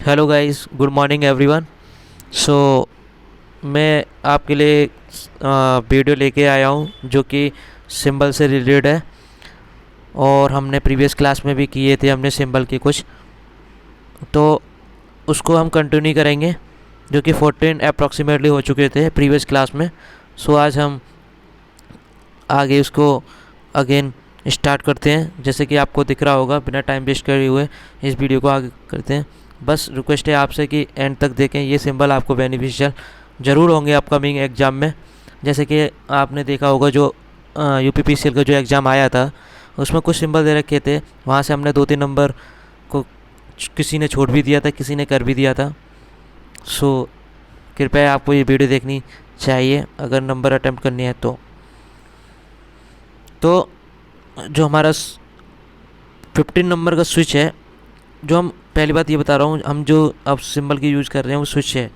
Hello guys, good morning everyone. So मैं आपके लिए वीडियो लेके आया हूँ जो कि सिंबल से रिलेटेड है। और हमने प्रीवियस क्लास में भी किए थे हमने सिंबल के कुछ, तो उसको हम कंटिन्यू करेंगे जो कि 14 अप्रॉक्सीमेटली हो चुके थे प्रीवियस क्लास में। सो आज हम आगे उसको अगेन स्टार्ट करते हैं। जैसे कि आपको दिख रहा होगा, बिना टाइम वेस्ट करे हुए इस वीडियो को आगे करते हैं। बस रिक्वेस्ट है आपसे कि एंड तक देखें, ये सिंबल आपको बेनिफिशियल ज़रूर होंगे अपकमिंग एग्ज़ाम में। जैसे कि आपने देखा होगा जो यूपीपीसीएल का जो एग्ज़ाम आया था उसमें कुछ सिंबल दे रखे थे, वहाँ से हमने 2-3 नंबर को किसी ने छोड़ भी दिया था, किसी ने कर भी दिया था। सो कृपया आपको ये वीडियो देखनी चाहिए अगर नंबर अटैम्प्ट करनी है तो जो हमारा 15 नंबर का स्विच है, जो हम पहली बात ये बता रहा हूँ, हम जो अब सिंबल की यूज़ कर रहे हैं वो स्विच है।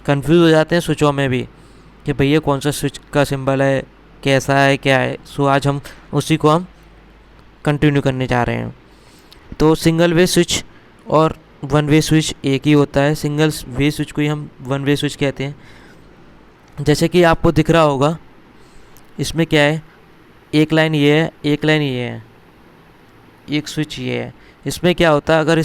कंफ्यूज हो जाते हैं स्विचों में भी कि भैया कौन सा स्विच का सिंबल है, कैसा है, क्या है। सो आज हम उसी को हम कंटिन्यू करने जा रहे हैं। तो सिंगल वे स्विच और वन वे स्विच एक ही होता है। सिंगल वे स्विच को ही हम वन वे स्विच कहते हैं। जैसे कि आपको दिख रहा होगा, इसमें क्या है, एक लाइन ये है, एक लाइन ये है, एक स्विच ये है। इसमें क्या होता है, अगर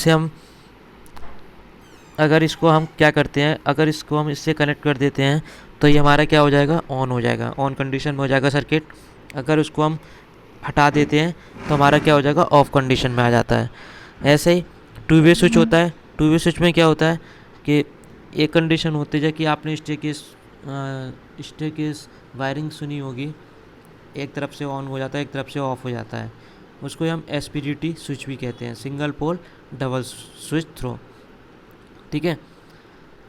इसको हम क्या करते हैं, अगर इसको हम इससे कनेक्ट कर देते हैं तो ये हमारा क्या हो जाएगा, ऑन हो जाएगा, ऑन कंडीशन में हो जाएगा सर्किट। अगर उसको हम हटा देते हैं तो हमारा क्या हो जाएगा, ऑफ कंडीशन में आ जाता है। ऐसे ही टू वे स्विच होता है। टू वे स्विच में क्या होता है कि एक कंडीशन होती है कि आपने स्टेकेस वायरिंग सुनी होगी, एक तरफ से ऑन हो जाता है, एक तरफ से ऑफ हो जाता है। उसको हम एसपीडीटी स्विच भी कहते हैं, single pole double switch throw. ठीक है,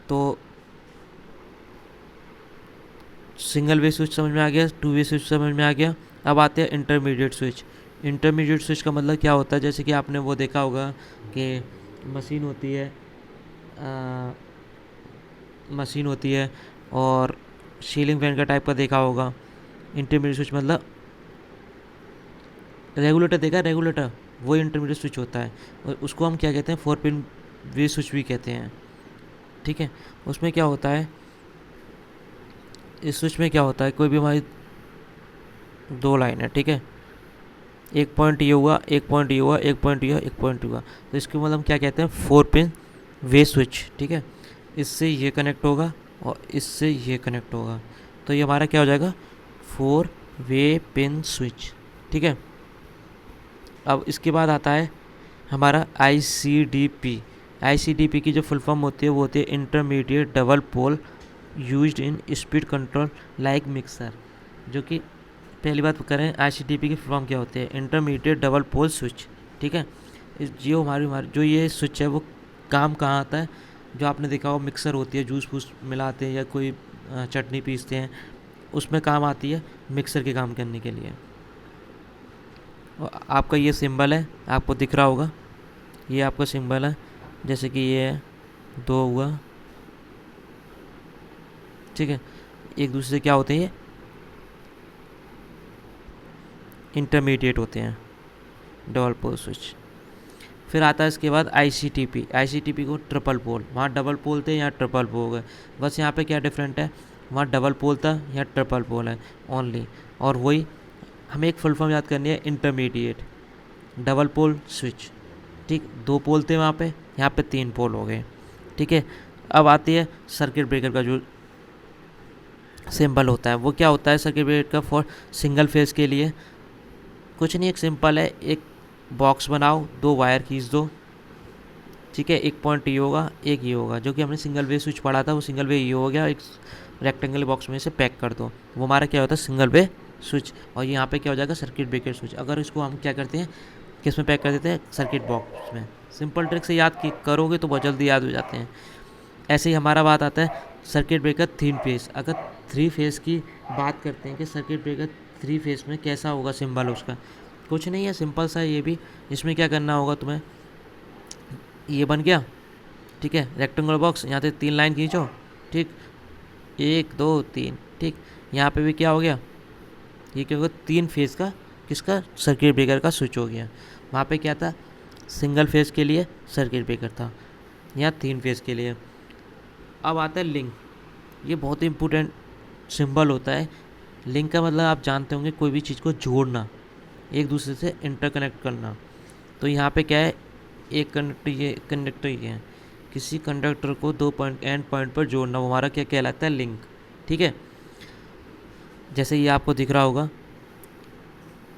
तो सिंगल वे स्विच समझ में आ गया, टू वे स्विच समझ में आ गया। अब आते हैं इंटरमीडिएट स्विच। इंटरमीडिएट स्विच का मतलब क्या होता है, जैसे कि आपने वो देखा होगा कि मशीन होती है, आ, मशीन होती है और सीलिंग फैन का टाइप का देखा होगा। इंटरमीडिएट स्विच मतलब रेगुलेटर देखा, रेगुलेटर वो इंटरमीडिएट स्विच होता है। और उसको हम क्या कहते हैं, 4 पिन वे स्विच भी कहते हैं। ठीक है, उसमें क्या होता है, इस स्विच में क्या होता है, कोई भी हमारी दो लाइन है, ठीक है, एक पॉइंट ये हुआ, एक पॉइंट ये हुआ, एक पॉइंट ये हुआ, एक पॉइंट हुआ, तो इसके मतलब हम क्या कहते हैं, 4 पिन वे स्विच। ठीक है, इससे ये कनेक्ट होगा और इससे ये कनेक्ट होगा, तो ये हमारा क्या हो जाएगा, 4 वे पिन स्विच। ठीक है, अब इसके बाद आता है हमारा ICDP। ICDP की जो फुल फॉर्म होती है वो होती है intermediate double pole used in speed control like mixer. जो कि पहली बात करें, ICDP की फुल फॉर्म क्या होती है, इंटरमीडिएट डबल पोल स्विच। ठीक है, जो हमारी जो ये स्विच है वो काम कहाँ आता है, जो आपने देखा हो मिक्सर होती है, जूस फूस मिलाते हैं या कोई चटनी पीसते हैं, उसमें काम आती है मिक्सर के काम करने के लिए। आपका ये सिंबल है, आपको दिख रहा होगा, ये आपका सिंबल है। जैसे कि ये है, दो हुआ, ठीक है, एक दूसरे से क्या होते हैं, ये इंटरमीडिएट होते हैं, डबल पोल स्विच। फिर आता है इसके बाद ICTP। ICTP को ट्रिपल पोल, वहाँ डबल पोल थे, यहाँ ट्रिपल पोल हो गए। बस यहाँ पे क्या डिफरेंट है, वहाँ डबल पोल था, यहाँ ट्रिपल पोल है ओनली। और वही हमें एक फुल फॉर्म याद करनी है, इंटरमीडिएट डबल पोल स्विच। ठीक, दो पोल थे वहाँ पे, यहाँ पे 3 पोल हो गए। ठीक है, अब आती है सर्किट ब्रेकर का जो सिंबल होता है, वो क्या होता है सर्किट ब्रेकर का, फॉर सिंगल फेज के लिए कुछ नहीं, एक सिंपल है, एक बॉक्स बनाओ, 2 वायर खींच दो, ठीक है, एक पॉइंट ये होगा, एक ये होगा, जो कि हमने सिंगल वे स्विच पढ़ा था, वो सिंगल वे ये हो गया, एक रेक्टेंगल बॉक्स में से पैक कर दो, वो हमारा क्या होता है, सिंगल वे स्विच। और यहाँ पे क्या हो जाएगा, सर्किट ब्रेकर स्विच। अगर इसको हम क्या करते हैं, किस में पैक कर देते हैं, सर्किट बॉक्स में। सिंपल ट्रिक से याद करोगे तो बहुत जल्दी याद हो जाते हैं। ऐसे ही हमारा बात आता है सर्किट ब्रेकर 3 फेज। अगर 3 फेज की बात करते हैं कि सर्किट ब्रेकर 3 फेज में कैसा होगा सिंबल उसका, कुछ नहीं है, सिंपल सा ये भी। इसमें क्या करना होगा तुम्हें, ये बन गया, ठीक है, रेक्टेंगुलर बॉक्स, यहाँ से 3 लाइन खींचो, ठीक, 1 2 3, ठीक, यहाँ पे भी क्या हो गया, ये क्या होगा, 3 फेज का किसका, सर्किट ब्रेकर का स्विच हो गया। वहाँ पे क्या था, सिंगल फेज़ के लिए सर्किट ब्रेकर था, यहाँ 3 फेज़ के लिए। अब आता है लिंक। ये बहुत ही इम्पोर्टेंट सिंबल होता है। लिंक का मतलब आप जानते होंगे, कोई भी चीज़ को जोड़ना, एक दूसरे से इंटरकनेक्ट करना। तो यहाँ पे क्या है, एक कंडक्टर ये है, किसी कंडक्टर को दो पॉइंट एंड पॉइंट पर जोड़ना, वो हमारा क्या कहलाता है, लिंक। ठीक है, जैसे ये आपको दिख रहा होगा,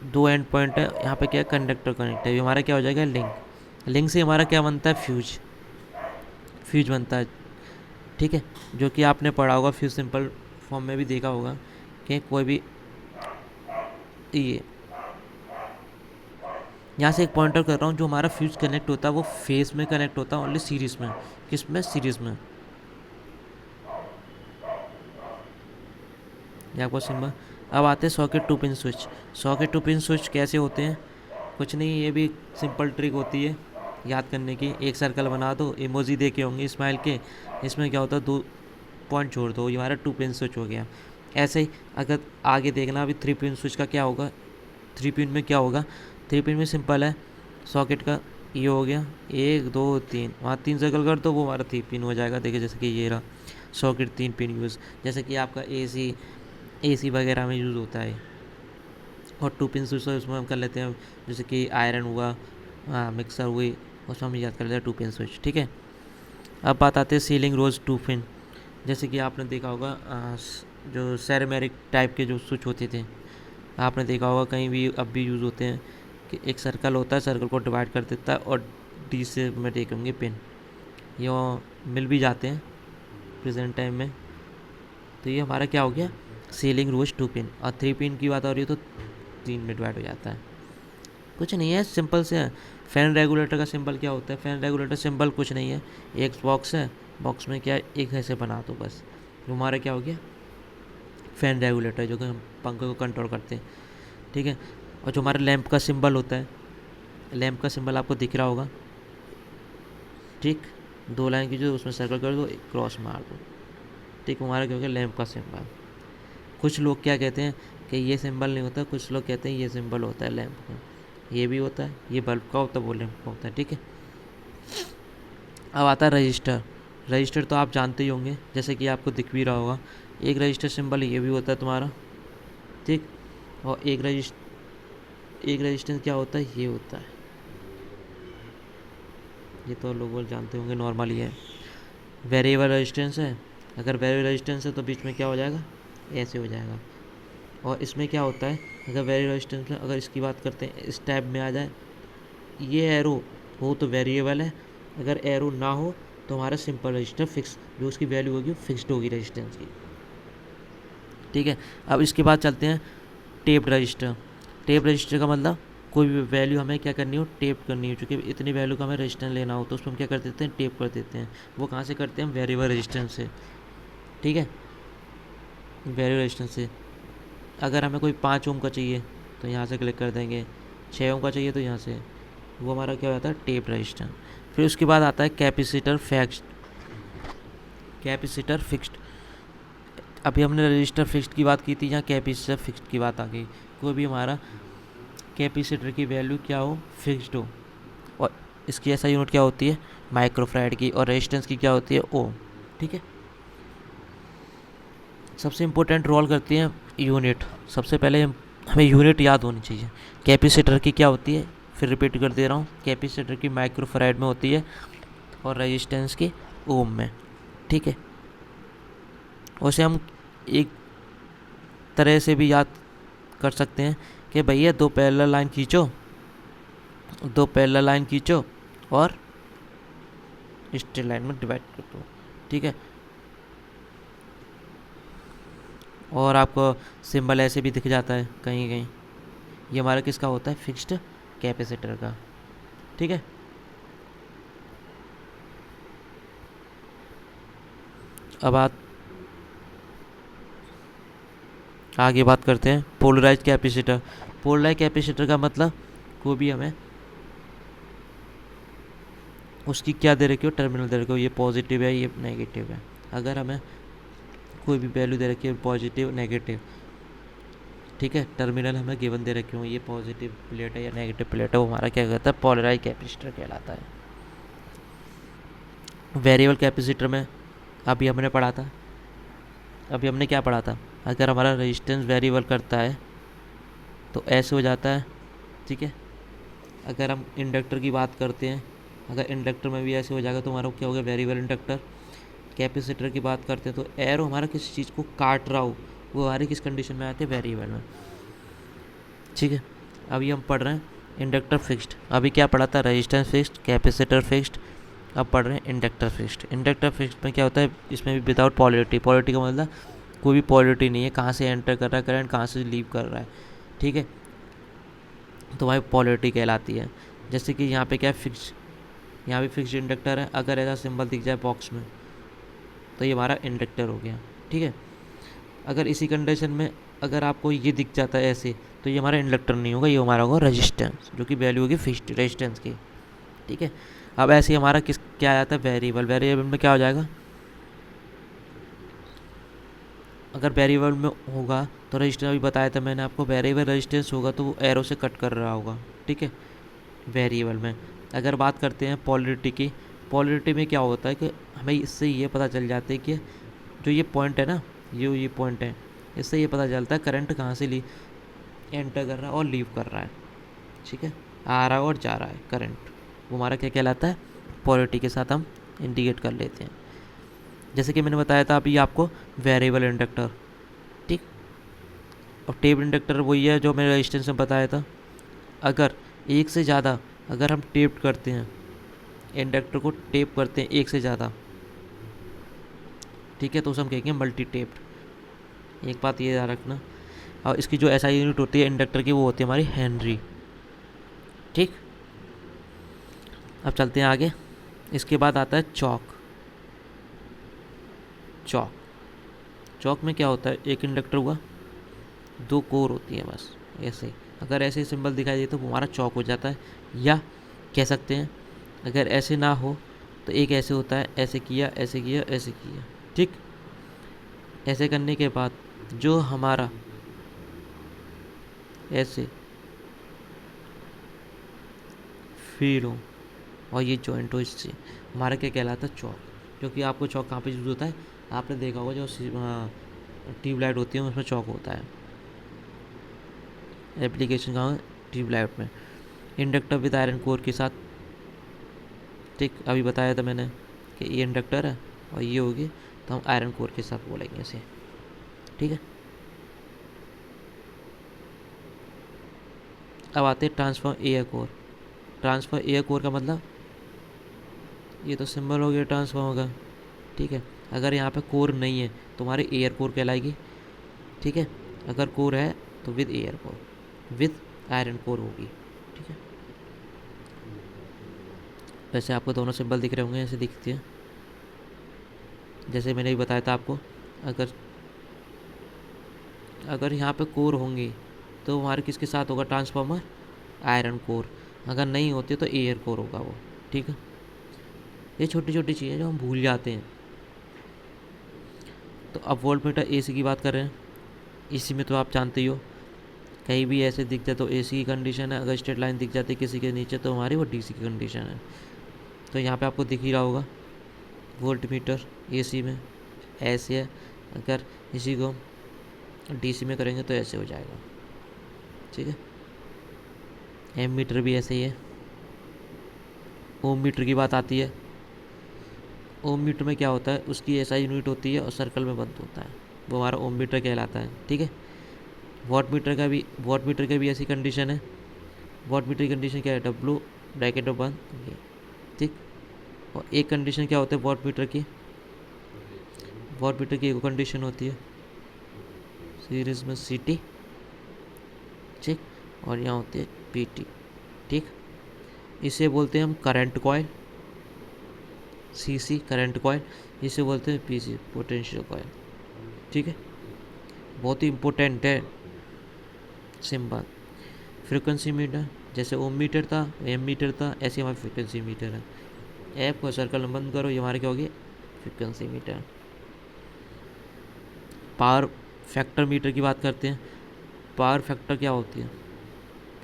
दो एंड पॉइंट है, यहाँ पे क्या है, कंडक्टर कनेक्ट है, ये हमारा क्या हो जाएगा, लिंक। लिंक से हमारा क्या बनता है, फ्यूज। फ्यूज बनता है, ठीक है, जो कि आपने पढ़ा होगा, फ्यूज सिंपल फॉर्म में भी देखा होगा कि कोई भी ये यहाँ से एक पॉइंटर कर रहा हूँ, जो हमारा फ्यूज कनेक्ट होता है वो फेस में कनेक्ट होता है, ओनली सीरीज में। किस में, सीरीज में। यहाँ पर सिंबल। अब आते हैं socket two pin switch. Socket two pin switch कैसे होते हैं, कुछ नहीं, ये भी सिंपल ट्रिक होती है याद करने की। एक सर्कल बना दो, इमोजी देखे होंगे स्माइल के, इसमें क्या होता है, 2 पॉइंट छोड़ दो, ये हमारा 2 पिन स्विच हो गया। ऐसे ही अगर आगे देखना, अभी 3 पिन स्विच का क्या होगा, 3 पिन में क्या होगा, 3 पिन में सिंपल है, सॉकेट का ये हो गया 1 2 3, वहाँ 3 सर्कल कर दो, वो हमारा 3 पिन हो जाएगा। देखिए जैसे कि ये रहा सॉकेट 3 पिन यूज़, जैसे कि आपका एसी वगैरह में यूज़ होता है। और 2 पिन स्विच उसमें हम कर लेते हैं, जैसे कि आयरन हुआ, मिक्सर हुई, उसमें हम याद कर लेते हैं 2 पिन स्विच। ठीक है, अब बात आते हैं सीलिंग रोज 2 पिन। जैसे कि आपने देखा होगा, जो सेरेमेरिक टाइप के जो स्विच होते थे, आपने देखा होगा कहीं भी अब भी यूज़ होते हैं, कि एक सर्कल होता है, सर्कल को डिवाइड कर देता है, और डी से में देखे होंगे पिन, ये मिल भी जाते हैं प्रेजेंट टाइम में। तो ये हमारा क्या हो गया, सीलिंग रोज 2 पिन। और 3 पिन की बात हो रही है तो 3 में डिवाइड हो जाता है। कुछ नहीं है, सिंपल से है। फ़ैन रेगुलेटर का सिंबल क्या होता है, फ़ैन रेगुलेटर सिंबल कुछ नहीं है, एक बॉक्स है, बॉक्स में क्या एक ऐसे बना दो बस, तो हमारा क्या हो गया, फ़ैन रेगुलेटर, जो कि हम पंखे को कंट्रोल करते हैं। ठीक है, और जो हमारा लैंप का सिंबल होता है, लैंप का सिंबल आपको दिख रहा होगा, ठीक, 2 लाइन की जो, उसमें सर्कल कर दो, एक क्रॉस मार दो, ठीक, हमारा क्या हो गया, लैंप का सिंबल। कुछ लोग क्या कहते हैं कि ये सिंबल नहीं होता, कुछ लोग कहते हैं ये सिंबल होता है लैंप का, ये भी होता है, ये बल्ब का होता है, वो लैंप का होता है। ठीक है, अब आता है रजिस्टर। रजिस्टर तो आप जानते ही होंगे, जैसे कि आपको दिख भी रहा होगा, एक रजिस्टर सिंबल ये भी होता है तुम्हारा, ठीक, और एक रजिस्टेंस क्या होता है, ये होता है, ये तो लोग जानते होंगे, नॉर्मल ही है। वेरिएबल रेजिस्टेंस है, अगर वेरिएबल रेजिस्टेंस है तो बीच में क्या हो जाएगा, ऐसे हो जाएगा। और इसमें क्या होता है, अगर वेरिएबल रेजिस्टेंस में, अगर इसकी बात करते हैं, इस टाइप में आ जाए, ये एरो हो तो वेरिएबल है, अगर एरो ना हो तो हमारा सिंपल रजिस्टर फिक्स, जो उसकी वैल्यू होगी फिक्स्ड होगी रेजिस्टेंस की। ठीक है, अब इसके बाद चलते हैं टेप रजिस्टर। टेप रजिस्टर का मतलब कोई भी वैल्यू हमें क्या करनी हो, टेप करनी हो, चूँकि इतनी वैल्यू का हमें रेजिस्टेंस लेना हो तो उसमें हम क्या कर देते हैं, टेप कर देते हैं। वो कहाँ से करते हैं, हम वेरिएबल रेजिस्टेंस से। ठीक है, वेरिएबल रेजिस्टेंस से। अगर हमें कोई 5 ओम का चाहिए तो यहाँ से क्लिक कर देंगे, 6 ओम का चाहिए तो यहाँ से, वो हमारा क्या हो जाता है, टेप रजिस्टर। फिर उसके बाद आता है कैपेसिटर फिक्स्ड। कैपेसिटर फिक्स्ड, अभी हमने रजिस्टर फिक्स्ड की बात की थी, यहाँ कैपेसिटर फिक्स्ड की बात आ गई। कोई भी हमारा कैपेसिटर की वैल्यू क्या हो, फिक्स्ड हो, और इसकी ऐसा यूनिट क्या होती है, माइक्रोफैराड की, और रेजिस्टेंस की क्या होती है, ओम। ठीक है, सबसे इम्पोर्टेंट रोल करती है यूनिट। सबसे पहले हमें यूनिट याद होनी चाहिए। कैपेसिटर की क्या होती है, फिर रिपीट कर दे रहा हूँ, कैपेसिटर की माइक्रोफैराड में होती है, और रेजिस्टेंस की ओम में। ठीक है, उसे हम एक तरह से भी याद कर सकते हैं कि भैया 2 पैरेलल लाइन खींचो, 2 पैरेलल लाइन खींचो और स्ट्रेट लाइन में डिवाइड कर दो। ठीक है, और आपको सिंबल ऐसे भी दिख जाता है कहीं कहीं, ये हमारा किसका होता है, फिक्स्ड कैपेसिटर का। ठीक है, अब आगे बात करते हैं पोलराइज कैपेसिटर। पोलराइज कैपेसिटर का मतलब कोई भी हमें उसकी क्या दे रखी हो, टर्मिनल दे रखी हो, ये पॉजिटिव है, ये नेगेटिव है। अगर हमें कोई भी वैल्यू दे रखी है, पॉजिटिव नेगेटिव, ठीक है, टर्मिनल हमें गिवन दे रखे हो, ये पॉजिटिव प्लेट है या नेगेटिव प्लेट है, वो हमारा क्या कहता है, पोलराइज कैपेसिटर कहलाता है। वेरिएबल कैपेसिटर में अभी हमने पढ़ा था, अभी हमने क्या पढ़ा था, अगर हमारा रेजिस्टेंस वेरिएबल करता है तो ऐसे हो जाता है, ठीक है। अगर हम इंडक्टर की बात करते हैं, अगर इंडक्टर में भी ऐसे हो जाएगा तो हमारा क्या हो गया, वेरिएबल इंडक्टर। कैपेसिटर की बात करते हैं तो एरो हमारा किसी चीज़ को काट रहा हो, वो हमारी किस कंडीशन में आते हैं, वेरिएबल में, ठीक है। अभी हम पढ़ रहे हैं इंडक्टर फिक्स्ड, अभी क्या पढ़ा था, रेजिस्टेंस फिक्स्ड, कैपेसिटर फिक्स्ड, अब पढ़ रहे हैं इंडक्टर फिक्स्ड। इंडक्टर फिक्स्ड में क्या होता है, इसमें भी विदाउट पॉलरिटी, पॉलरिटी का मतलब कोई भी पॉलरिटी नहीं है, कहाँ से एंटर कर रहा है करंट, कहाँ से लीव कर रहा है, ठीक है, तो वही पॉलरिटी कहलाती है। जैसे कि यहाँ पे क्या है, फिक्स, यहाँ भी फिक्स्ड इंडक्टर है, अगर ऐसा सिंबल दिख जाए बॉक्स में तो ये हमारा इंडक्टर हो गया, ठीक है। अगर इसी कंडीशन में अगर आपको ये दिख जाता है ऐसे, तो ये हमारा इंडक्टर नहीं होगा, ये हमारा होगा रेजिस्टेंस, जो कि वैल्यू होगी फिक्स्ड रेजिस्टेंस की, ठीक है। अब ऐसे ही हमारा किस क्या आ जाता है, वेरिएबल। वेरिएबल में क्या हो जाएगा, अगर वेरिएबल में होगा तो रजिस्टेंस, अभी बताया था मैंने आपको, वेरिएबल रेजिस्टेंस होगा तो वो एरो से कट कर रहा होगा, ठीक है, वेरिएबल में। अगर बात करते हैं पॉलरिटी की, पॉलरिटी में क्या होता है कि हमें इससे ये पता चल जाता है कि जो ये पॉइंट है ना, ये पॉइंट है, इससे ये पता चलता है करंट कहाँ से एंटर कर रहा है और लीव कर रहा है, ठीक है, आ रहा है और जा रहा है करंट, वो हमारा क्या कहलाता है, पॉलरिटी के साथ हम इंडिकेट कर लेते हैं। जैसे कि मैंने बताया था अभी आपको, वेरिएबल इंडक्टर, ठीक। और टेप इंडक्टर वही है जो मैंने रेजिस्टेंस में बताया था। अगर एक से ज़्यादा, अगर हम टेप करते हैं, इंडक्टर को टेप करते हैं एक से ज़्यादा, ठीक है, तो उसे हम कहेंगे मल्टी टेप्ड। एक बात ये याद रखना। और इसकी जो एसआई यूनिट होती है इंडक्टर की, वो होती है हमारी हेनरी, ठीक। अब चलते हैं आगे। इसके बाद आता है चौक। चौक, चौक में क्या होता है, एक इंडक्टर हुआ, दो कोर होती है बस, ऐसे। अगर ऐसे सिंबल दिखाई दे तो वो हमारा चौक हो जाता है। या कह सकते हैं अगर ऐसे ना हो तो एक ऐसे होता है, ऐसे किया, ऐसे किया, ऐसे किया, ठीक। ऐसे करने के बाद जो हमारा ऐसे फील हो और ये जॉइंट हो, इससे हमारा क्या कहलाता है, चौक। जो कि आपको चौक कहाँ पे यूज़ होता है, आपने देखा होगा जो ट्यूबलाइट होती है उसमें चौक होता है। एप्लीकेशन कहाँ है, ट्यूबलाइट में। इंडक्टर विद आयरन कोर के साथ, ठीक। अभी बताया था मैंने कि ये इंडक्टर है और ये होगी, तो हम आयरन कोर के साथ बोलेंगे इसे, ठीक है। अब आते हैं transfer air core. Transfer air core का मतलब, ये तो सिंबल हो गया ट्रांसफॉर्मर का, ठीक है। अगर यहाँ पे कोर नहीं है तो हमारी एयर कोर कहलाएगी, ठीक है। अगर कोर है तो with air core, with iron core होगी, ठीक है। वैसे आपको दोनों सिंबल दिख रहे होंगे, ऐसे दिखती है। जैसे मैंने भी बताया था आपको, अगर अगर यहाँ पे कोर होंगी तो हमारे किसके साथ होगा ट्रांसफॉर्मर, आयरन कोर। अगर नहीं होती तो एयर कोर होगा वो, ठीक है। ये छोटी छोटी चीज़ें जो हम भूल जाते हैं। तो अब वोल्ट मीटर एसी की बात कर रहे हैं। एसी में तो आप जानते ही हो, कहीं भी ऐसे दिख जाए तो एसी की कंडीशन है, अगर स्ट्रेट लाइन दिख जाती है किसी के नीचे तो हमारी वो डीसी की कंडीशन है। तो यहाँ पे आपको दिख ही रहा होगा वोल्ट मीटर एसी में ऐसे है, अगर इसी को डीसी में करेंगे तो ऐसे हो जाएगा, ठीक है। एम मीटर भी ऐसे ही है। ओम मीटर की बात आती है। ओम मीटर में क्या होता है, उसकी एसआई यूनिट होती है और सर्कल में बंद होता है, वो हमारा ओम मीटर कहलाता है, ठीक है। वॉट मीटर का भी ऐसी कंडीशन है। वॉट मीटर की कंडीशन क्या है, डब्लू ब्रैकेट में बंद, ये, ठीक। और एक कंडीशन क्या होता है वॉट मीटर की, वॉट मीटर की एक कंडीशन होती है सीरीज में सीटी, ठीक। और यहाँ होती है पीटी, ठीक। इसे बोलते हैं हम current coil, CC current coil. इसे बोलते हैं पीसी पोटेंशियल कॉइल, ठीक है। बहुत ही इम्पोर्टेंट है सिंबल। फ्रिक्वेंसी मीटर, जैसे ओम मीटर था, एम मीटर था, ऐसे हमारा फ्रिक्वेंसी मीटर है। ऐप को सर्कल में बंद करो, ये हमारे क्या होगी, frequency metre. Power factor metre की बात करते हैं। पावर फैक्टर क्या होती है,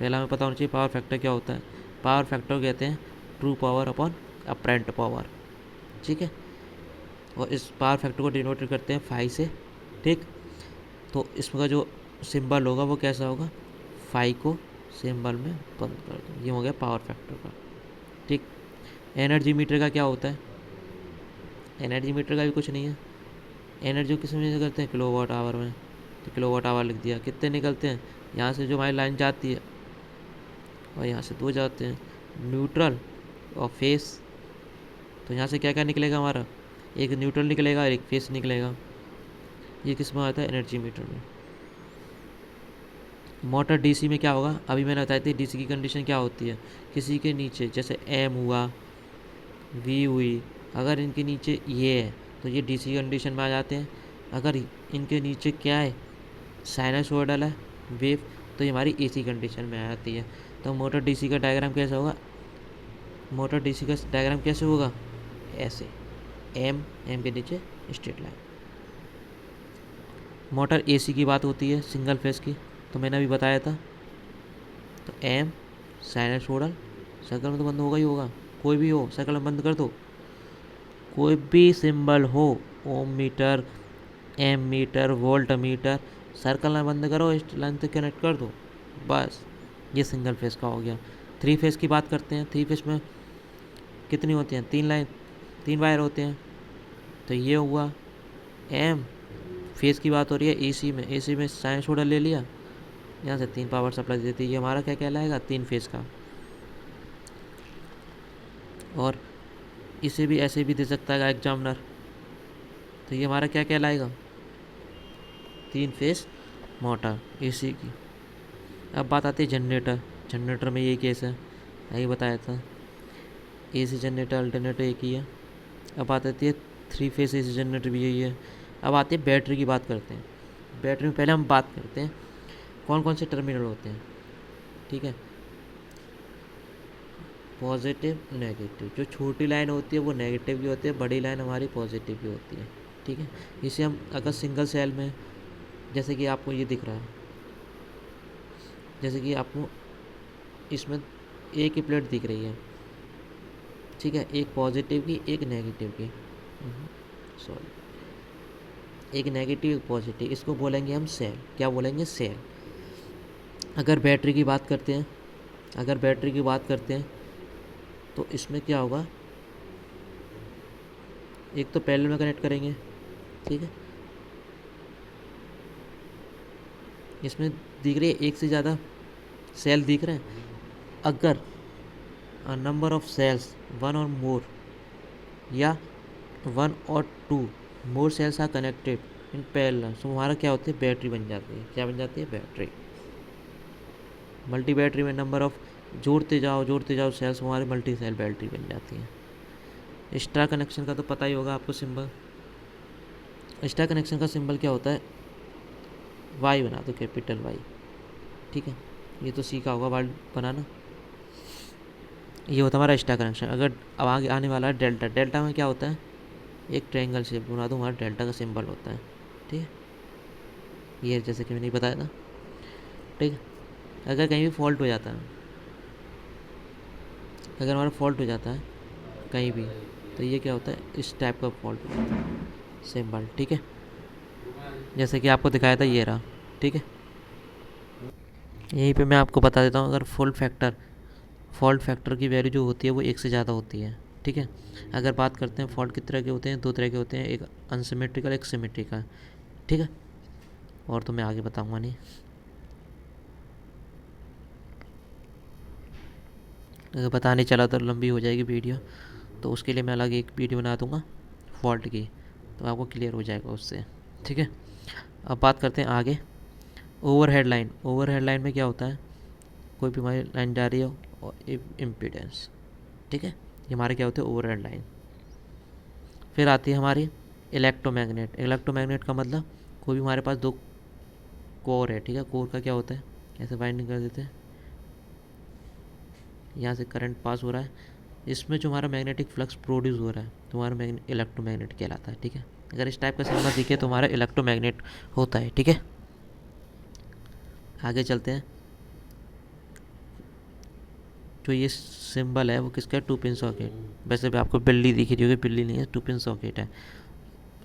पहला हमें पता होना चाहिए पावर फैक्टर क्या होता है। पावर फैक्टर कहते हैं true power upon apparent power, ठीक है। और इस पावर फैक्टर को डिनोट करते हैं फाई से, ठीक। तो इसका जो सिंबल होगा वो कैसा होगा, फाई को सिंबल में बंद कर दो, ये हो गया पावर फैक्टर का, ठीक। एनर्जी मीटर का क्या होता है, एनर्जी मीटर का भी कुछ नहीं है। एनर्जी किस में करते हैं, किलोवाट आवर में, तो किलोवाट आवर लिख दिया। कितने निकलते हैं, यहाँ से जो हमारी लाइन जाती है और यहाँ से 2 जाते हैं, न्यूट्रल और फेस। तो यहाँ से क्या क्या निकलेगा हमारा, एक न्यूट्रल निकलेगा, एक फेस निकलेगा। ये किस में आता है, एनर्जी मीटर में। मोटर डीसी में क्या होगा, अभी मैंने बताई थी डीसी की कंडीशन क्या होती है, किसी के नीचे जैसे एम हुआ, वी हुई, अगर इनके नीचे ये है तो ये डीसी कंडीशन में आ जाते हैं। अगर इनके नीचे क्या है, साइनसोइडल है वेव, तो ये हमारी एसी कंडीशन में आ जाती है। तो मोटर डीसी का डायग्राम कैसा होगा, मोटर डीसी का डायग्राम कैसे होगा, ऐसे, एम के नीचे स्ट्रेट लाइन। मोटर एसी की बात होती है सिंगल फेस की, तो मैंने अभी बताया था। तो एम साइनसोइडल, सर्कल में तो बंद होगा ही होगा, कोई भी हो सर्कल में बंद कर दो, कोई भी सिंबल हो, ohmmeter, ammeter, voltmeter, circle में बंद करो, इस लाइन से कनेक्ट कर दो, बस। ये सिंगल फेस का हो गया। 3 फेस की बात करते हैं। 3 फेस में कितनी होती हैं, 3 लाइन, 3 वायर होते हैं। तो ये हुआ एम। फेस की बात हो रही है एसी में, एसी में साइनसोइडल ले लिया, यहाँ से 3 पावर सप्लाई देती है, ये हमारा क्या कहलाएगा, 3 फेस का। और इसे भी ऐसे भी दे सकता है एग्जामिनर, तो ये हमारा क्या कहलाएगा, 3 फेस मोटर एसी की। अब बात आती है जनरेटर। जनरेटर में यही केस है, यही बताया था, एसी जनरेटर अल्टरनेटर एक ही है। अब बात आती है 3 फेस एसी जनरेटर भी यही है। अब आती है बैटरी की बात करते हैं। बैटरी में पहले हम बात करते हैं कौन कौन से टर्मिनल होते हैं, ठीक है। पॉजिटिव नेगेटिव, जो छोटी लाइन होती है वो नेगेटिव भी होती है, बड़ी लाइन हमारी पॉजिटिव भी होती है, ठीक है। इसे हम अगर सिंगल सेल में, जैसे कि आपको ये दिख रहा है, जैसे कि आपको इसमें एक ही प्लेट दिख रही है, ठीक है, एक पॉजिटिव की एक नेगेटिव की, सॉरी, एक नेगेटिव एक पॉजिटिव, इसको बोलेंगे हम सेल। क्या बोलेंगे, सेल। अगर बैटरी की बात करते हैं, अगर बैटरी की बात करते हैं तो इसमें क्या होगा, एक तो पैरेलल में कनेक्ट करेंगे, ठीक है। इसमें दिख रही है एक से ज़्यादा सेल दिख रहे हैं। अगर नंबर ऑफ सेल्स 1 और मोर या 1 और 2 more cells are connected in parallel, तो हमारा क्या होती है, बैटरी बन जाती है। क्या बन जाती है, बैटरी। मल्टी बैटरी में नंबर ऑफ जोड़ते जाओ सेल्स, हमारी मल्टी सेल बैटरी बन जाती है। स्टार कनेक्शन का तो पता ही होगा आपको सिंबल। स्टार कनेक्शन का सिंबल क्या होता है, वाई बना दो, कैपिटल वाई, ठीक है। ये तो सीखा होगा वाई बनाना। ये होता है हमारा स्टार कनेक्शन। अगर अब आगे आने वाला है डेल्टा। डेल्टा में क्या होता है, एक ट्रायंगल शेप बना दो, हमारा डेल्टा का सिंबल होता है, ठीक है। ये जैसे कि मैंने बताया था, ठीक है। अगर कहीं भी फॉल्ट हो जाता है, अगर हमारा फॉल्ट हो जाता है कहीं भी, तो ये क्या होता है, इस टाइप का फॉल्ट हो जाता है सिंबल, ठीक है। जैसे कि आपको दिखाया था ये रहा, ठीक है। यहीं पे मैं आपको बता देता हूँ, अगर फॉल्ट फैक्टर की वैल्यू जो होती है वो 1 से ज़्यादा होती है, ठीक है। अगर बात करते हैं फॉल्ट किस तरह के होते हैं, 2 तरह के होते हैं, एक अनसिमेट्रिकल, एक सिमेट्रिकल, ठीक है। और तो मैं आगे बताऊँगा नहीं, अगर बताने चला तो लंबी हो जाएगी वीडियो, तो उसके लिए मैं अलग एक वीडियो बना दूँगा फॉल्ट की, तो आपको क्लियर हो जाएगा उससे, ठीक है। अब बात करते हैं आगे, ओवरहेड लाइन। ओवरहेड लाइन में क्या होता है, कोई भी हमारी लाइन जा रही हो और इम्पीडेंस, ठीक है, ये हमारे क्या होते हैं, ओवरहेड लाइन। फिर आती है हमारी इलेक्ट्रोमैग्नेट। इलेक्ट्रोमैग्नेट का मतलब कोई भी हमारे पास 2 कोर है, ठीक है। कोर का क्या होता है, कैसे वाइंडिंग कर देते हैं, यहाँ से करंट पास हो रहा है, इसमें जो हमारा मैग्नेटिक फ्लक्स प्रोड्यूस हो रहा है तो हमारा इलेक्ट्रोमैग्नेट कहलाता है, ठीक है। अगर इस टाइप का सिग्नल दिखे तो हमारा इलेक्ट्रोमैग्नेट होता है, ठीक है। आगे चलते हैं। जो ये सिंबल है वो किसका है? 2 पिन सॉकेट। वैसे भी आपको बिल्ली दिखी रही होगी, बिल्ली नहीं है, 2 पिन सॉकेट है।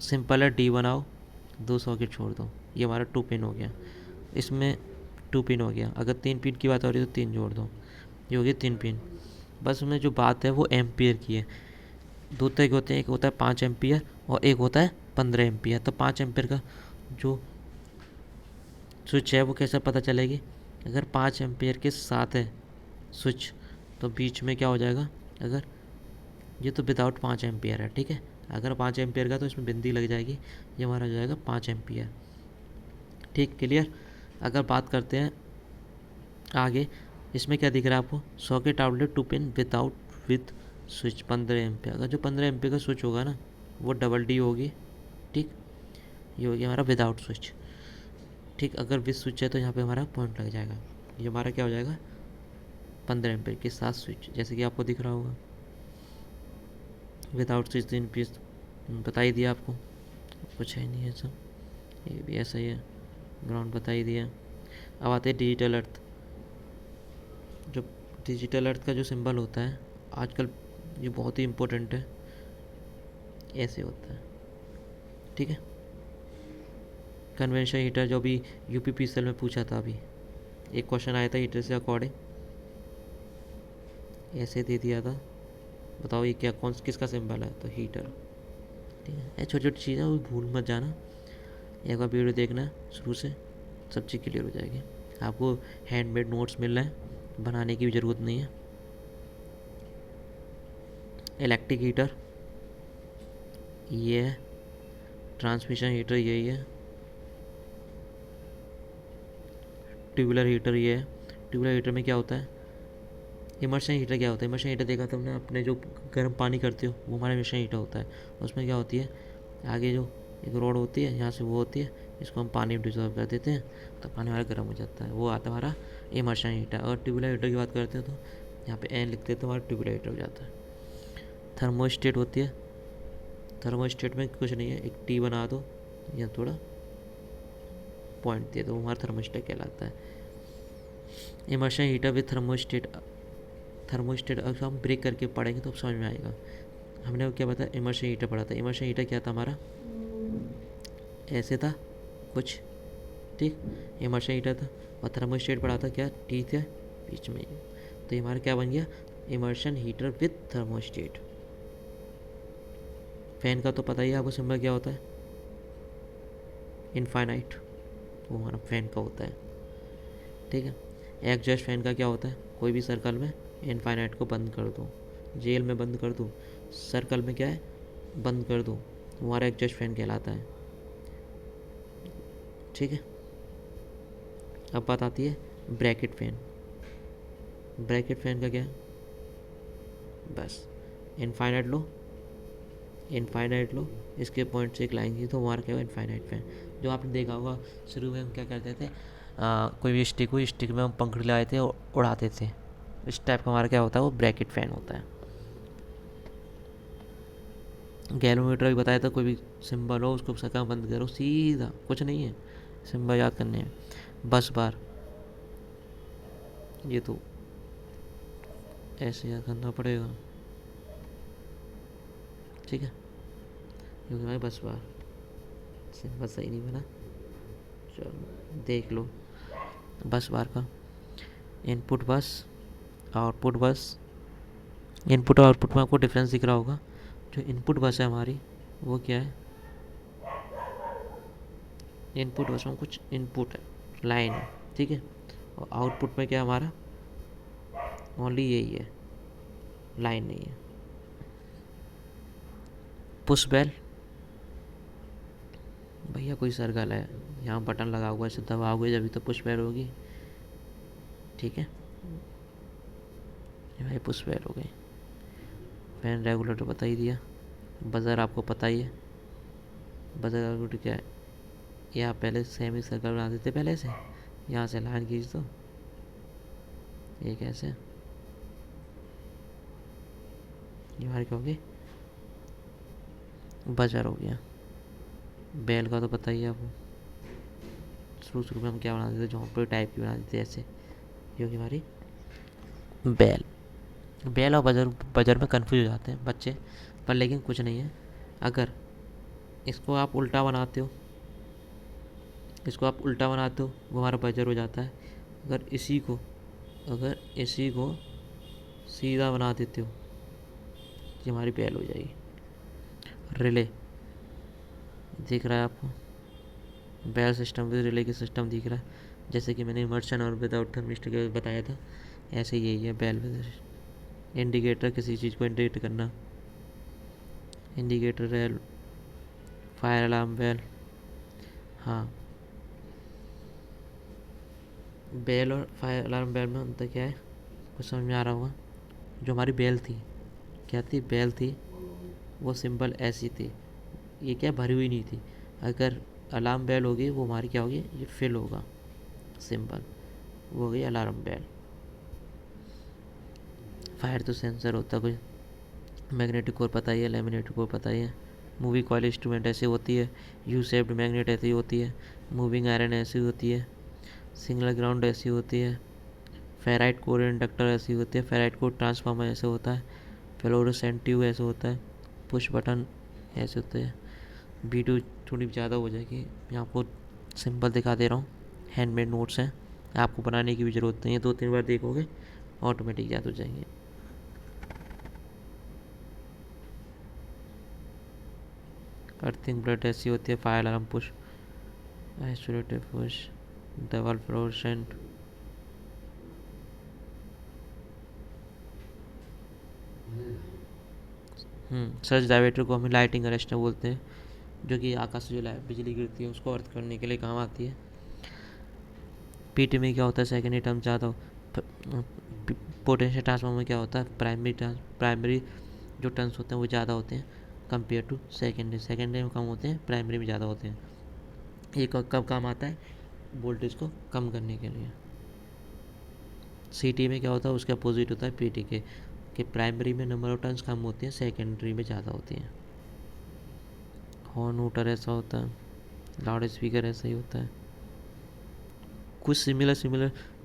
सिंपल है, डी बनाओ, 2 सॉकेट छोड़ दो, ये हमारा 2 पिन हो गया। इसमें 2 पिन हो गया। अगर 3 पिन की बात हो रही है तो 3 जोड़ दो, ये हो गया 3 पिन। बस उसमें जो बात है वो एम्पियर की है। दो तरह के होते हैं, एक होता है 5 एम्पियर और एक होता है 15 एम्पियर। तो 5 एम्पियर का जो स्विच है वो कैसे पता चलेगी? अगर 5 एम्पियर के साथ है स्विच तो बीच में क्या हो जाएगा? अगर ये तो विदाउट 5 एम्पियर है, ठीक है। अगर 5 एम्पियर का तो इसमें बिंदी लग जाएगी, ये हमारा हो जाएगा 5 एम्पियर। ठीक, क्लियर। अगर बात करते हैं आगे, इसमें क्या दिख रहा है आपको? Socket outlet 2 pin without with switch 15 ampere. अगर जो 15 एम्पियर का स्विच होगा ना वो डबल डी होगी, ठीक। ये हो गया हमारा विदाउट स्विच, ठीक। अगर विथ स्विच है तो यहाँ पे हमारा पॉइंट लग जाएगा। ये हमारा क्या हो जाएगा? 15 एम्पियर के साथ स्विच, जैसे कि आपको दिख रहा होगा। विदाउट स्विच 3 पीस बता ही दिया आपको, कुछ है नहीं है सब। ये भी ऐसा ही है, ग्राउंड बता ही दिया। अब आते हैं डिजिटल अर्थ। जो डिजिटल अर्थ का जो सिंबल होता है आजकल ये बहुत ही इम्पोर्टेंट है, ऐसे होता है, ठीक है। कन्वेंशन हीटर जो भी यूपीपीसीएल में पूछा था, अभी एक क्वेश्चन आया था हीटर से अकॉर्डिंग, ऐसे दे दिया था। बताओ ये क्या, कौन किसका सिंबल है? तो हीटर, ठीक है। ये छोटी छोटी चीज़ें वो भूल मत जाना, एक बार वीडियो देखना शुरू से, सब चीज़ क्लियर हो जाएगी। आपको हैंडमेड नोट्स मिल रहे हैं, बनाने की भी ज़रूरत नहीं है। इलेक्ट्रिक हीटर ये है, ट्रांसमिशन हीटर यही है, ट्यूबुलर हीटर ये है। ट्यूबुलर हीटर में क्या होता है? इमर्शन हीटर क्या होता है? इमर्शन हीटर देखा तुमने, अपने जो गर्म पानी करते हो वो हमारा इमर्शन हीटर होता है। उसमें क्या होती है, आगे जो एक रोड होती है, यहाँ से वो होती है, इसको हम पानी में डिजॉल्व कर देते हैं तो पानी हमारा गर्म हो जाता है, वो आता है हमारा इमर्शन हीटर। और ट्यूबुलर हीटर की बात करते हैं तो यहाँ पे एन लिखते हैं तो हमारा ट्यूबुलर हीटर हो जाता है। थर्मोस्टेट होती है, थर्मोस्टेट में कुछ नहीं है, एक टी बना दो या थोड़ा पॉइंट दे दो, वो हमारा थर्मोस्टेट कहलाता है। Immersion heater with thermostat, thermostat अगर हम ब्रेक करके पढ़ेंगे तो अब समझ में आएगा। हमने वो क्या बताया? इमर्शन हीटर पढ़ा था। इमर्शन हीटर क्या था हमारा? ऐसे था कुछ, ठीक। इमर्शन हीटर था। और थर्मोस्टेट पढ़ा था क्या? टी था बीच में, तो ये हमारा क्या बन गया? Immersion heater with thermostat. Fan का तो पता ही है आपको, सिंबल क्या होता है? इनफाइनाइट, वो हमारा फैन का होता है, ठीक है। एग्जॉस्ट फैन का क्या होता है? कोई भी सर्कल में इनफाइनाइट को बंद कर दो, जेल में बंद कर दो, सर्कल में क्या है? बंद कर दो, हमारा एग्जॉस्ट फैन कहलाता है, ठीक है। अब बात आती है ब्रैकेट फैन। ब्रैकेट फैन का क्या है? बस इनफाइनाइट लो, इनफाइनाइट लो, इसके पॉइंट से एक लाइन की तो हमारा क्या है? Infinite fan. जो आपने देखा होगा शुरू में हम क्या करते थे, कोई भी स्टिक हुई, स्टिक में हम पंखड़ी लगाए थे और उड़ाते थे, इस टाइप का हमारा क्या होता है? वो ब्रैकेट फैन होता है। गैलोमीटर भी बताया था, कोई भी सिंबल हो उसको सका बंद करो, सीधा, कुछ नहीं है सिंबल याद करने में। बस बार, ये तो ऐसे याद करना पड़ेगा, ठीक है, क्योंकि भाई बस बार सिंबल सही नहीं बना, चलो देख लो। बस बार का इनपुट बस, आउटपुट बस। इनपुट और आउटपुट में आपको डिफरेंस दिख रहा होगा। जो इनपुट बस है हमारी वो क्या है? इनपुट बस में कुछ इनपुट है, लाइन है, ठीक है। और आउटपुट में क्या है हमारा? ओनली यही है, लाइन नहीं है। पुश बेल, भैया कोई सर्कल है, यहाँ बटन लगा हुआ है, इसे दबाओगे जब तो पुश बेल होगी, ठीक है। ये भाई पुश बेल हो गई। फैन रेगुलेटर बता ही दिया। बजर आपको पता ही है, बजर रेगुलेटर क्या है? ये आप पहले सेमी सर्कल बना देते पहले से, यहाँ से लाइन खींच दो, ये कैसे? ये हमारी क्या होगी? बजर हो गया। बेल का तो पता ही है आपको, शुरू में हम क्या बना देते थे, झोंपड़ी टाइप की बना देते ऐसे, जो कि हमारी बैल। बैल और बजर बजर में कंफ्यूज हो जाते हैं बच्चे, पर लेकिन कुछ नहीं है। अगर इसको आप उल्टा बनाते हो, इसको आप उल्टा बनाते हो, वो हमारा बजर हो जाता है। अगर इसी को सीधा बना देते हो, ये हमारी बैल हो जाएगी। रिले दिख रहा है आपको, बैल सिस्टम विद रिले की सिस्टम दिख रहा है, जैसे कि मैंने इमर्शन और विदाउट थर्मिस्टर के बताया था, ऐसे यही है बैल विद इंडिकेटर, किसी चीज़ को इंडिकेट करना, indicator rail, fire alarm bell. हाँ, बेल और फायर अलार्म बेल में अंतर क्या है, कुछ समझ में आ रहा होगा। जो हमारी बेल थी, क्या थी, बेल थी, वो सिंपल ऐसी थी, ये क्या भरी हुई नहीं थी। अगर अलार्म बेल होगी, वो हमारी क्या होगी, ये फिल होगा, सिंपल, वो हो गई अलार्म बेल। फायर तो सेंसर होता कोई, मैग्नेटिक कोर पता ही है, लेमिनेटिक कोर पता ही है। मूवी कॉइल इंस्ट्रूमेंट ऐसी होती है, यू शेप्ड मैग्नेट ऐसी होती है, मूविंग आयरन ऐसी होती है, सिंगल ग्राउंड ऐसी होती है, फेराइट कोर इंडक्टर ऐसी होती है, फेराइट कोर ट्रांसफार्मर ऐसे होता है, फ्लोरोसेंट ट्यूब ऐसे होता है, पुश बटन ऐसे होते हैं। वीडियो थोड़ी ज़्यादा हो जाएगी, मैं आपको सिंपल दिखा दे रहा हूँ, हैंडमेड नोट्स हैं, आपको बनाने की भी ज़रूरत नहीं है, 2-3 बार देखोगे ऑटोमेटिक याद हो जाएंगे। अर्थिंग ब्लड ऐसी होती है, fire alarm push, isolated push, double fluorescent, search diverter को हम लाइटिंग अरेस्टर बोलते हैं, जो कि आकाश से जो बिजली गिरती है उसको अर्थ करने के लिए काम आती है। पीटी में क्या होता है, सेकेंडरी टर्म ज़्यादा, पोटेंशियल ट्रांसफार्मर में क्या होता है, प्राइमरी जो टर्न्स होते हैं वो ज़्यादा होते हैं कंपेयर टू सेकेंडरी, सेकेंडरी में कम होते हैं, प्राइमरी में ज़्यादा होते हैं। ये कब काम आता है, वोल्टेज को कम करने के लिए। सीटी में क्या होता है, उसके अपोजिट होता है पीटी के, कि प्राइमरी में नंबर ऑफ टर्न्स कम होती हैं, सेकेंडरी में ज़्यादा होती हैं। हॉर्न हूटर ऐसा होता है, लाउड स्पीकर ऐसा ही होता है। कुछ सिमिलर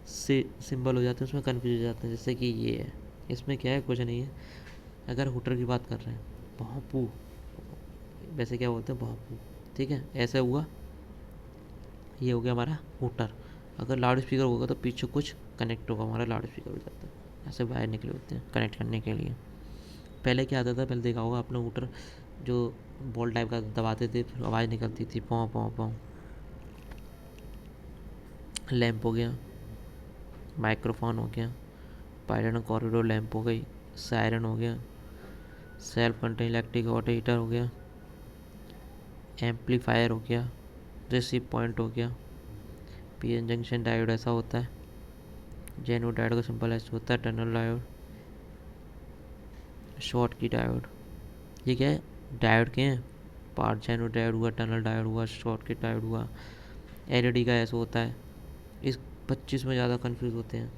से सिंबल हो जाते हैं, उसमें कन्फ्यूज हो जाते हैं, जैसे कि ये है, इसमें क्या है, कुछ नहीं है। अगर हूटर की बात कर रहे हैं, भोंपू, वैसे क्या बोलते हैं, भोंपू, ठीक है, ऐसा हुआ, ये हो गया हमारा हूटर। अगर लाउड स्पीकर होगा तो पीछे कुछ कनेक्ट होगा, हमारा लाउड स्पीकर हो जाता है, ऐसे वायर निकले होते हैं कनेक्ट करने के लिए। पहले क्या आता था, पहले देखा होगा अपना हूटर, जो बॉल टाइप का दबाते थे, फिर आवाज़ निकलती थी, पों पों पों। लैंप हो गया, माइक्रोफोन हो गया, पायलट एंड कॉरिडोर लैंप हो गई, सायरन हो गया, self contain electric water heater हो गया, एम्पलीफायर हो गया, रिसीव पॉइंट हो गया, पीएन जंक्शन डायोड ऐसा होता है, जेनो डायोड का सिंपल ऐसा होता है, टनल डायोड, शॉर्ट की डायोड। ये क्या है, डायोड के हैं पार्ट, जेनो डायोड हुआ, टनल डायोड हुआ, शॉर्ट की डायोड हुआ। एलईडी का ऐसा होता है, इस 25 में ज़्यादा कंफ्यूज होते हैं,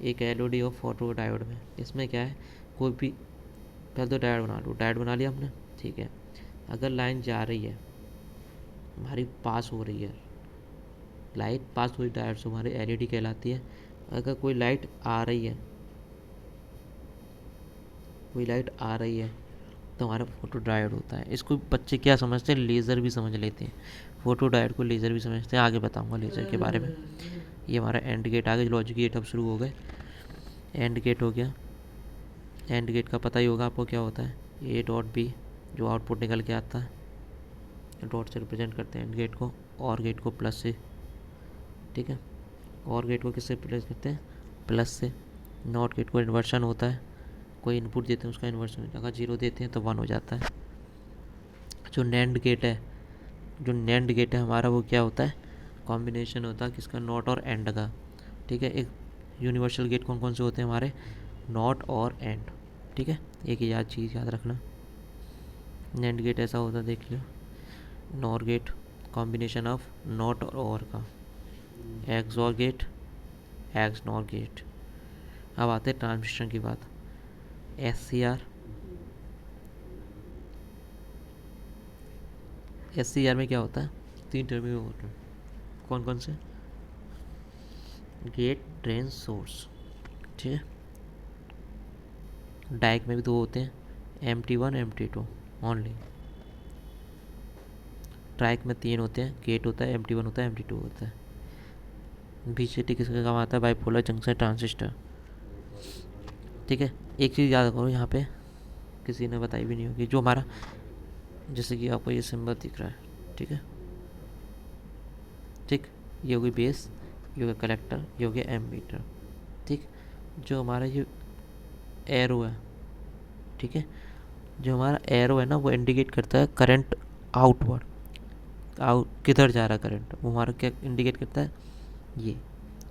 एक एलईडी और फोटो डायोड में। इसमें क्या है, कोई भी, पहले तो डायोड बना लो, डायोड बना लिया हमने, ठीक है। अगर लाइन जा रही है, हमारी पास हो रही है, लाइट पास हुई डायोड से, हमारी एलईडी कहलाती है। अगर कोई लाइट आ रही है, तो हमारा फोटो डायोड होता है। इसको बच्चे क्या समझते हैं, लेज़र भी समझ लेते हैं, फोटो डायोड को लेज़र भी समझते हैं, आगे बताऊंगा लेज़र के बारे में। ये हमारा एंड गेट आ गया, लॉजिक गेट अब शुरू हो गए। एंड गेट हो गया, एंड गेट का पता ही होगा आपको क्या होता है, ए डॉट बी, जो आउटपुट निकल के आता है, डॉट से रिप्रेजेंट करते हैं एंड गेट को, और गेट को प्लस से, ठीक है। और गेट को किससे रिप्रेजेंट करते हैं, प्लस से। नॉट गेट को इन्वर्शन होता है, कोई इनपुट देते हैं उसका इन्वर्शन हो जाता है, अगर 0 देते हैं तो 1 हो जाता है। जो नैंड गेट है हमारा, वो क्या होता है, कॉम्बिनेशन होता है किसका, नॉट और एंड का, ठीक है। एक यूनिवर्सल गेट कौन कौन से होते हैं हमारे, नॉट और एंड, ठीक है। एक ही चीज़ याद रखना, नैंड गेट ऐसा होता है, देख लो। NOR gate combination of NOT OR का, एक्स और गेट, एक्स नॉर गेट। अब आते हैं ट्रांजिस्टर की बात, एस सी आर में क्या होता है, 3 टर्मिनल होते हैं, कौन कौन से? गेट, ड्रेन, सोर्स, ठीक है। डाइक में भी 2 होते हैं, MT1 MT2 ओनली। ट्राइक में 3 होते हैं, गेट होता है, MT1 होता है, MT2 होता है। BJT किसका काम आता है? बाइपोलर जंक्शन ट्रांजिस्टर, ठीक है। एक चीज़ याद करो यहाँ पे, किसी ने बताई भी नहीं होगी, जो हमारा, जैसे कि आपको ये सिंबल दिख रहा है, ठीक है, ठीक, ये होगी बेस, ये हो गया कलेक्टर, ये हो गया एमीटर, ठीक। जो हमारा ये एरो है, ठीक है, जो हमारा एरो है ना, वो इंडिकेट करता है करंट आउटवर्ड, किधर जा रहा है करंट, वो हमारा क्या इंडिकेट करता है? ये,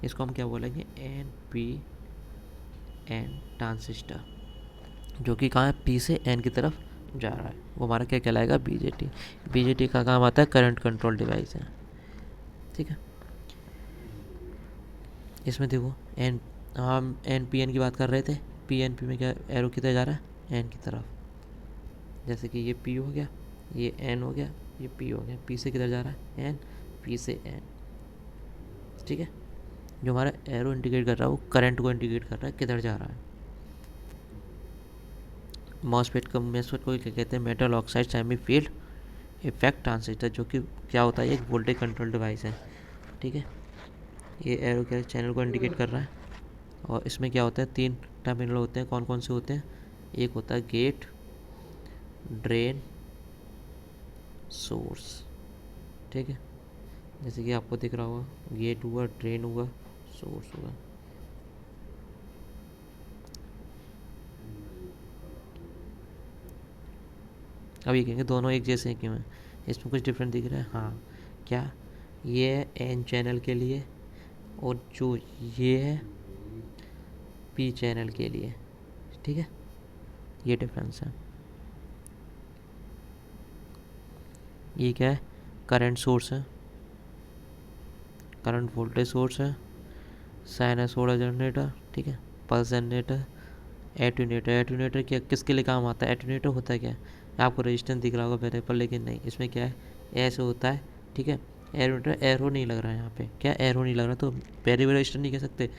इसको हम क्या बोलेंगे? NPN ट्रांजिस्टर, जो कि कहाँ है? P से N की तरफ जा रहा है, वो हमारा क्या कहलाएगा? BJT। BJT का काम आता है करंट कंट्रोल डिवाइस है, ठीक है। इसमें देखो हम NPN की बात कर रहे थे, PNP में क्या एरो किधर जा रहा है? N की तरफ। जैसे कि ये P हो गया, ये N हो गया, ये P हो गया। P से किधर जा रहा है? N, P से N, ठीक है। जो हमारा एरो इंडिकेट कर रहा है वो करंट को इंडिकेट कर रहा है किधर जा रहा है। मॉसफेट को क्या कहते हैं? Metal oxide semi field effect transistor, जो कि क्या होता है? एक वोल्टेज कंट्रोल डिवाइस है, ठीक है। ये एरो क्या चैनल को इंडिकेट कर रहा है। और इसमें क्या होता है? 3 टर्मिनल होते हैं। कौन कौन से होते हैं? एक होता है गेट, ड्रेन, सोर्स, ठीक है। जैसे कि आपको दिख रहा होगा, गेट हुआ, ड्रेन हुआ, सोर्स हुआ। अब ये कहेंगे दोनों एक जैसे हैं क्यों हैं? इसमें कुछ डिफरेंट दिख रहा है? हाँ, क्या? ये है एन चैनल के लिए, और जो ये है पी चैनल के लिए, ठीक है। ये डिफरेंस है। ये क्या है? करंट सोर्स है, करंट वोल्टेज सोर्स है, साइनसोइडल जनरेटर, ठीक है, पल्स जनरेटर, एटूनेटर। एटूनेटर क्या किसके लिए काम आता है? एटूनेटर होता है क्या? आपको रेजिस्टेंस दिख रहा होगा मेरे पर, लेकिन नहीं, इसमें क्या है? ऐसे होता है, ठीक है। एटूनेटर, एरो नहीं लग रहा है यहाँ पे, क्या एरो नहीं लग रहा, तो वेरिएबल रेजिस्टेंस नहीं कह सकते,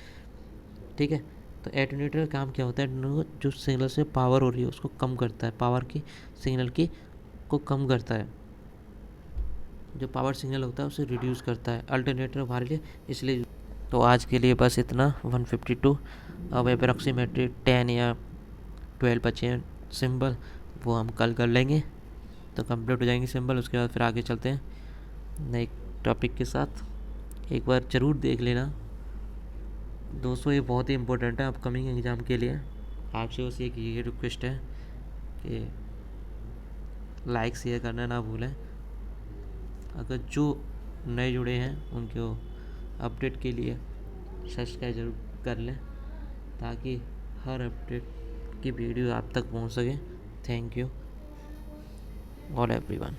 ठीक है। तो एटूनेटर का काम क्या होता है? जो सिग्नल से पावर हो रही है उसको कम करता है, पावर की, सिग्नल की को कम करता है। जो पावर सिग्नल होता है उसे रिड्यूस करता है। अल्टरनेटर हमारे लिए इसलिए। तो आज के लिए बस इतना, 152। अब अप्रॉक्सीमेटली 10 या 12 बचे हैं सिंबल, वो हम कल कर लेंगे, तो कंप्लीट हो जाएंगे सिंबल। उसके बाद फिर आगे चलते हैं नए टॉपिक के साथ। एक बार ज़रूर देख लेना दोस्तों, ये बहुत ही इम्पोर्टेंट है अपकमिंग एग्ज़ाम के लिए। आपसे बस एक ये रिक्वेस्ट है कि लाइक शेयर करना ना भूलें। अगर जो नए जुड़े हैं उनको अपडेट के लिए सब्सक्राइब जरूर कर लें, ताकि हर अपडेट की वीडियो आप तक पहुंच सके। Thank you all everyone.